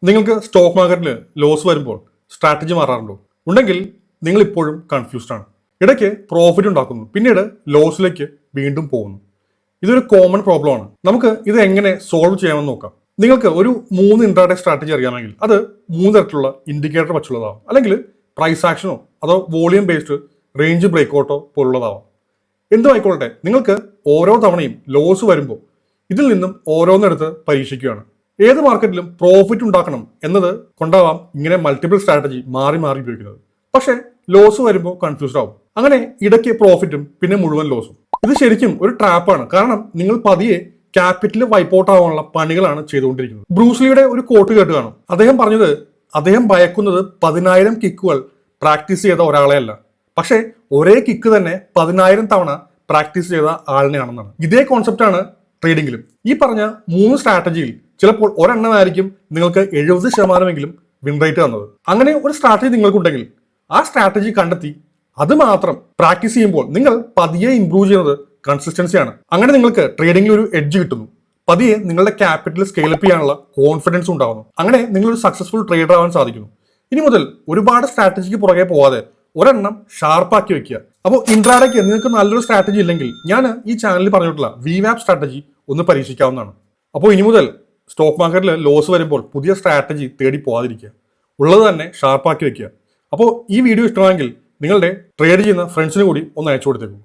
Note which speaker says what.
Speaker 1: നിങ്ങൾക്ക് സ്റ്റോക്ക് മാർക്കറ്റിൽ ലോസ് വരുമ്പോൾ സ്ട്രാറ്റജി മാറാറുണ്ടോ? ഉണ്ടെങ്കിൽ നിങ്ങൾ ഇപ്പോഴും കൺഫ്യൂസ്ഡ് ആണ്. ഇടയ്ക്ക് പ്രോഫിറ്റ് ഉണ്ടാക്കുന്നു, പിന്നീട് ലോസിലേക്ക് വീണ്ടും പോകുന്നു. ഇതൊരു കോമൺ പ്രോബ്ലം ആണ്. നമുക്ക് ഇത് എങ്ങനെ സോൾവ് ചെയ്യാമെന്ന് നോക്കാം. നിങ്ങൾക്ക് ഒരു 3 ഇൻട്രാഡേ സ്ട്രാറ്റജി അറിയാമെങ്കിൽ അത് 3 തരത്തിലുള്ള ഇൻഡിക്കേറ്റർ വച്ചുള്ളതാവും, അല്ലെങ്കിൽ പ്രൈസ് ആക്ഷനോ അതോ വോളിയം ബേസ്ഡ് റേഞ്ച് ബ്രേക്കൗട്ടോ പോലുള്ളതാവാം. എന്തും ആയിക്കോട്ടെ, നിങ്ങൾക്ക് ഓരോ തവണയും ലോസ് വരുമ്പോൾ ഇതിൽ നിന്നും ഓരോന്നെടുത്ത് പരീക്ഷിക്കുകയാണ്. ഏത് മാർക്കറ്റിലും പ്രോഫിറ്റ് ഉണ്ടാക്കണം എന്നത് കൊണ്ടാവാം ഇങ്ങനെ മൾട്ടിപ്പിൾ സ്ട്രാറ്റജി മാറി മാറി ഉപയോഗിക്കുന്നത്. പക്ഷേ ലോസ് വരുമ്പോൾ കൺഫ്യൂസ്ഡ് ആവും. അങ്ങനെ ഇടയ്ക്ക് പ്രോഫിറ്റും പിന്നെ മുഴുവൻ ലോസും. ഇത് ശരിക്കും ഒരു ട്രാപ്പാണ്. കാരണം നിങ്ങൾ പതിയെ ക്യാപിറ്റൽ വൈപ്പ് ഔട്ട് ആവാനുള്ള പണികളാണ് ചെയ്തുകൊണ്ടിരിക്കുന്നത്. ബ്രൂസ്ലിയുടെ ഒരു കോട്ട് കേട്ട് കാണും. അദ്ദേഹം പറഞ്ഞത് അദ്ദേഹം ഭയക്കുന്നത് 10,000 കിക്കുകൾ പ്രാക്ടീസ് ചെയ്ത ഒരാളെ അല്ല, പക്ഷേ ഒരേ കിക്ക് തന്നെ 10,000 തവണ പ്രാക്ടീസ് ചെയ്ത ആളിനെയാണെന്നാണ്. ഇതേ കോൺസെപ്റ്റാണ് ട്രേഡിംഗിലും. ഈ പറഞ്ഞ 3 സ്ട്രാറ്റജിയിൽ ചിലപ്പോൾ ഒരെണ്ണമായിരിക്കും നിങ്ങൾക്ക് 70% വിൻ റേറ്റ് തന്നത്. അങ്ങനെ ഒരു സ്ട്രാറ്റജി നിങ്ങൾക്കുണ്ടെങ്കിൽ ആ സ്ട്രാറ്റജി കണ്ടെത്തി അത് മാത്രം പ്രാക്ടീസ് ചെയ്യുമ്പോൾ നിങ്ങൾ പതിയെ ഇംപ്രൂവ് ചെയ്യുന്നത് കൺസിസ്റ്റൻസിയാണ്. അങ്ങനെ നിങ്ങൾക്ക് ട്രേഡിംഗിൽ ഒരു എഡ്ജ് കിട്ടുന്നു. പതിയെ നിങ്ങളുടെ ക്യാപിറ്റൽ സ്കെയിലപ്പ് ചെയ്യാനുള്ള കോൺഫിഡൻസ് ഉണ്ടാകുന്നു. അങ്ങനെ നിങ്ങളൊരു സക്സസ്ഫുൾ ട്രേഡർ ആവാൻ സാധിക്കുന്നു. ഇനി മുതൽ ഒരുപാട് സ്ട്രാറ്റജിക്ക് പുറകെ പോവാതെ ഒരെണ്ണം ഷാർപ്പാക്കി വെക്കുക. അപ്പോൾ ഇൻട്രാഡേക്ക് നിങ്ങൾക്ക് നല്ലൊരു സ്ട്രാറ്റജി ഇല്ലെങ്കിൽ ഞാൻ ഈ ചാനലിൽ പറഞ്ഞിട്ടുള്ള VWAP സ്ട്രാറ്റജി ഒന്ന് പരീക്ഷിക്കാവുന്നതാണ്. അപ്പോൾ ഇനി മുതൽ സ്റ്റോക്ക് മാർക്കറ്റിൽ ലോസ് വരുമ്പോൾ പുതിയ സ്ട്രാറ്റജി തേടി പോകാതിരിക്കുക, ഉള്ളത് തന്നെ ഷാർപ്പാക്കി വെക്കുക. അപ്പോൾ ഈ വീഡിയോ ഇഷ്ടമായെങ്കിൽ നിങ്ങളുടെ ട്രേഡ് ചെയ്യുന്ന ഫ്രണ്ട്സിന് കൂടി ഒന്ന് അയച്ചു കൊടുത്തേക്കും.